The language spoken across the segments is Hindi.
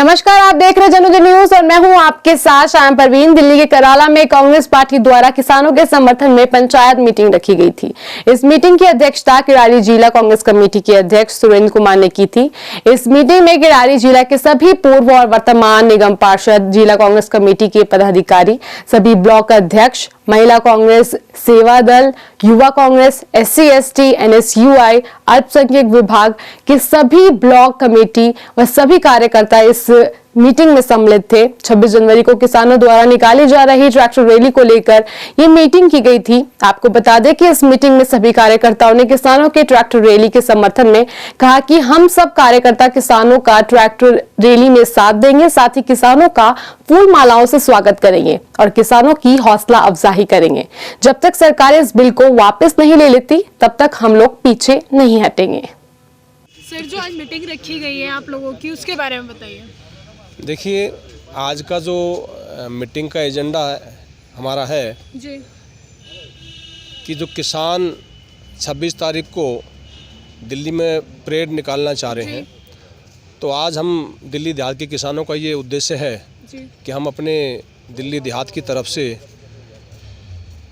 नमस्कार, आप देख रहे हैं जनोदय न्यूज और मैं हूं आपके साथ शाम परवीन। दिल्ली के कराला में कांग्रेस पार्टी द्वारा किसानों के समर्थन में पंचायत मीटिंग रखी गई थी। इस मीटिंग की अध्यक्षता किरारी जिला कांग्रेस कमेटी के अध्यक्ष सुरेंद्र कुमार ने की थी। इस मीटिंग में किरारी जिला के सभी पूर्व और वर्तमान निगम पार्षद, जिला कांग्रेस कमेटी के पदाधिकारी, सभी ब्लॉक अध्यक्ष, महिला कांग्रेस, सेवा दल, युवा कांग्रेस, SC ST, NSUI, अल्पसंख्यक विभाग के सभी ब्लॉक कमेटी व सभी कार्यकर्ता इस मीटिंग में सम्मिलित थे। 26 जनवरी को किसानों द्वारा निकाली जा रही ट्रैक्टर रैली को लेकर ये मीटिंग की गई थी। आपको बता दें कि इस मीटिंग में सभी कार्यकर्ताओं ने किसानों के ट्रैक्टर रैली के समर्थन में कहा कि हम सब कार्यकर्ता किसानों का ट्रैक्टर रैली में साथ देंगे, साथ ही किसानों का फूल मालाओं से स्वागत करेंगे और किसानों की हौसला अफजाई करेंगे। जब तक सरकार इस बिल को वापस नहीं ले लेती तब तक हम लोग पीछे नहीं हटेंगे। सर, जो आज मीटिंग रखी गई है आप लोगों की, उसके बारे में बताइए। देखिए, आज का जो मीटिंग का एजेंडा हमारा है जी कि जो किसान 26 तारीख को दिल्ली में परेड निकालना चाह रहे हैं, तो आज हम दिल्ली देहात के किसानों का ये उद्देश्य है जी कि हम अपने दिल्ली देहात की तरफ से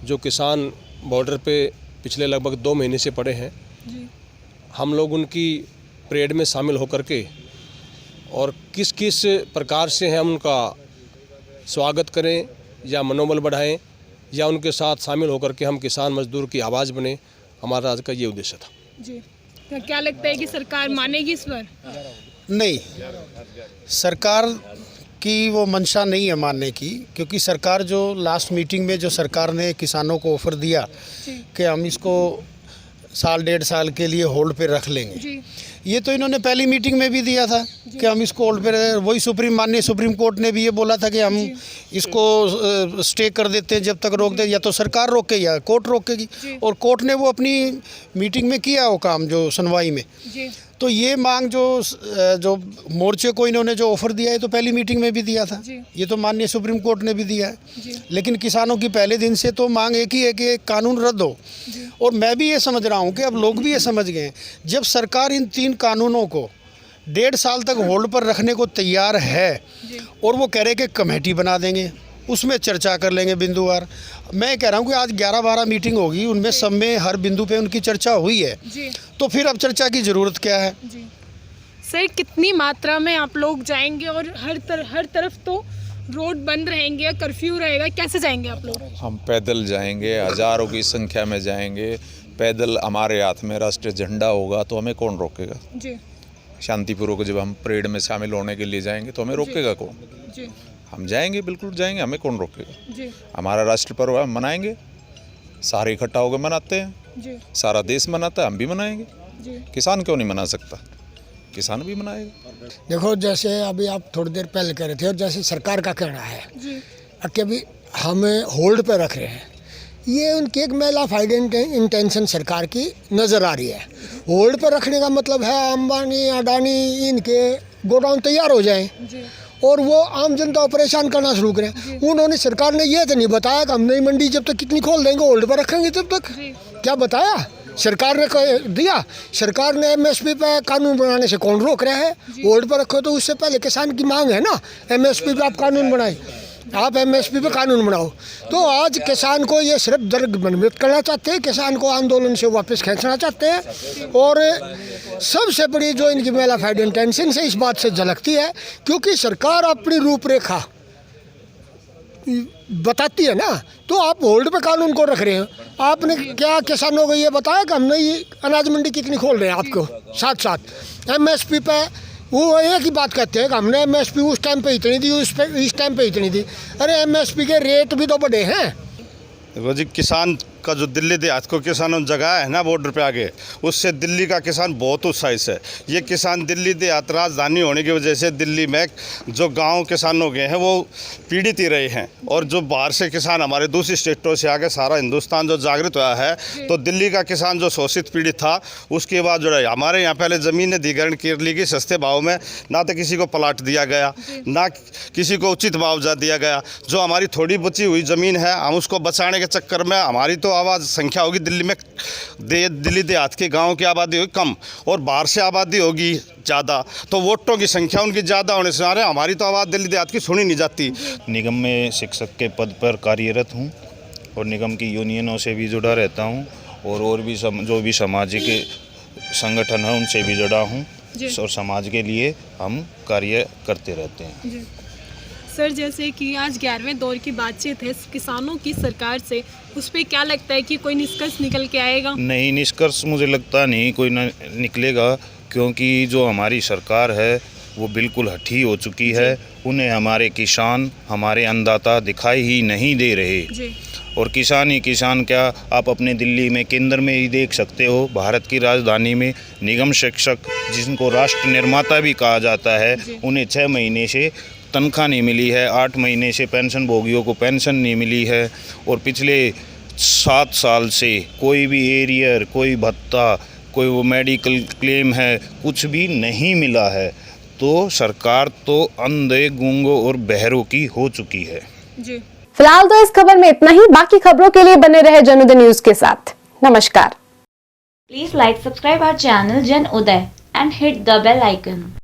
जो किसान बॉर्डर पे पिछले लगभग 2 महीने से पड़े हैं, जी हम लोग उनकी परेड में शामिल होकर के और किस किस प्रकार से हम उनका स्वागत करें या मनोबल बढ़ाएं या उनके साथ शामिल होकर के हम किसान मजदूर की आवाज़ बने, हमारा आज का ये उद्देश्य था। जी तो क्या लगता है कि सरकार मानेगी इस पर? नहीं, सरकार की वो मंशा नहीं है मानने की, क्योंकि सरकार जो लास्ट मीटिंग में जो सरकार ने किसानों को ऑफ़र दिया कि हम इसको साल 1.5 साल के लिए होल्ड पे रख लेंगे, जी ये तो इन्होंने पहली मीटिंग में भी दिया था कि हम इसको होल्ड पे, वही माननीय सुप्रीम कोर्ट ने भी ये बोला था कि हम इसको स्टे कर देते हैं जब तक रोक दे, या तो सरकार रोके या कोर्ट रोकेगी, और कोर्ट ने वो अपनी मीटिंग में किया वो काम जो सुनवाई में। जी तो ये मांग जो मोर्चे को इन्होंने जो ऑफ़र दिया है तो पहली मीटिंग में भी दिया था, ये तो माननीय सुप्रीम कोर्ट ने भी दिया है। लेकिन किसानों की पहले दिन से तो मांग एक ही है कि कानून रद्द हो। और मैं भी ये समझ रहा हूँ कि अब लोग भी ये समझ गए, जब सरकार इन 3 कानूनों को 1.5 साल तक होल्ड पर रखने को तैयार है और वो कह रहे कि कमेटी बना देंगे, उसमें चर्चा कर लेंगे बिंदुवार। मैं कह रहा हूँ कि आज 11-12 मीटिंग होगी, उनमें सब में हर बिंदु पे उनकी चर्चा हुई है, तो फिर अब चर्चा की ज़रूरत क्या है? सर, कितनी मात्रा में आप लोग जाएंगे और हर तरफ तो रोड बंद रहेंगे, कर्फ्यू रहेगा, कैसे जाएंगे आप लोग? हम पैदल जाएंगे, हज़ारों की संख्या में जाएंगे पैदल। हमारे हाथ में राष्ट्रीय झंडा होगा तो हमें कौन रोकेगा? जी शांतिपूर्वक जब हम परेड में शामिल होने के लिए जाएंगे तो हमें रोकेगा कौन? जी हम जाएंगे, बिल्कुल जाएंगे, हमें कौन रोकेगा? जी हमारा राष्ट्र पर्व है, हम मनाएंगे, सारे इकट्ठा होकर मनाते हैं, जी सारा देश मनाता है, हम भी मनाएंगे। जी किसान क्यों नहीं मना सकता? किसान भी मनाएगा। देखो, जैसे अभी आप थोड़ी देर पहले कह रहे थे और जैसे सरकार का कहना है कि अभी हमें होल्ड पर रख रहे हैं, ये उनकी एक मेला फाइड इंटेंशन सरकार की नज़र आ रही है। होल्ड पर रखने का मतलब है अंबानी अडानी इनके गोडाउन तैयार हो जाएं और वो आम जनता को परेशान करना शुरू करें। उन्होंने, सरकार ने ये तो नहीं बताया कि हम नई मंडी जब तक कितनी खोल देंगे, होल्ड पर रखेंगे तब तक। क्या बताया सरकार ने? दिया सरकार ने MSP पे कानून बनाने से कौन रोक रहा है? होल्ड पर रखो, तो उससे पहले किसान की मांग है ना, MSP पे आप कानून बनाए, आप MSP पे कानून बनाओ। तो आज किसान को ये सिर्फ दरगमनित करना चाहते हैं, किसान को आंदोलन से वापस खींचना चाहते हैं। और सबसे बड़ी जो इनकी मेला फाइड इंटेंशन से इस बात से झलकती है, क्योंकि सरकार अपनी रूपरेखा बताती है ना, तो आप होल्ड पे कानून को रख रहे हैं। आपने क्या किसानों को ये बताया कि हम नई अनाज मंडी कितनी खोल रहे हैं? आपको साथ साथ MSP पे वो एक ही बात कहते हैं कि हमने MSP उस टाइम पे इतनी दी, इस टाइम पे इतनी दी। अरे MSP के रेट भी तो बढ़े हैं। देखो जी, किसान का जो दिल्ली देहात को किसानों ने जगह है ना बॉर्डर पे आगे, उससे दिल्ली का किसान बहुत उत्साहित है। ये किसान दिल्ली देहात राजधानी होने की वजह से दिल्ली में जो गांव किसान हो गए हैं वो पीड़ित ही रहे हैं, और जो बाहर से किसान हमारे दूसरी स्टेटों से आके सारा हिंदुस्तान जो जागृत हुआ है, तो दिल्ली का किसान जो शोषित पीड़ित था, उसके बाद जो है हमारे यहाँ पहले ज़मीन अधिग्रहण कर ली गई सस्ते भाव में, ना तो किसी को प्लाट दिया गया, ना किसी को उचित मुआवजा दिया गया। जो हमारी थोड़ी बची हुई ज़मीन है, हम उसको बचाने के चक्कर में हमारी तो आवाज़ संख्या होगी दिल्ली में, दिल्ली देहात के गाँव की आबादी होगी कम और बाहर से आबादी होगी ज़्यादा, तो वोटों की संख्या उनकी ज़्यादा होने से हमारी तो आवाज़ दिल्ली देहात की सुनी नहीं जाती। निगम में शिक्षक के पद पर कार्यरत हूँ और निगम की यूनियनों से भी जुड़ा रहता हूँ और भी जो भी सामाजिक संगठन है उनसे भी जुड़ा हूँ और समाज के लिए हम कार्य करते रहते हैं। सर, जैसे कि आज 11वें दौर की बातचीत है किसानों की सरकार से, उस पर क्या लगता है कि कोई निष्कर्ष निकल के आएगा? नहीं, निष्कर्ष मुझे लगता नहीं कोई निकलेगा, क्योंकि जो हमारी सरकार है वो बिल्कुल हठी हो चुकी है। उन्हें हमारे किसान, हमारे अन्नदाता दिखाई ही नहीं दे रहे जी। और किसान ही किसान क्या, आप अपने दिल्ली में केंद्र में ही देख सकते हो, भारत की राजधानी में निगम शिक्षक जिनको राष्ट्र निर्माता भी कहा जाता है, उन्हें 6 महीने से तनख्वाह नहीं मिली है, 8 महीने से पेंशन भोगियों को पेंशन नहीं मिली है और पिछले 7 साल से कोई भी एरियर, कोई भत्ता, कोई वो मेडिकल क्लेम है, कुछ भी नहीं मिला है। तो सरकार तो अंधे, गूंगों और बहरों की हो चुकी है। जी। फिलहाल तो इस खबर में इतना ही। बाकी खबरों के लिए बने रहे जन उदय न्यूज के साथ। नमस्कार। Please like, subscribe our channel Jan Uday and hit the bell icon.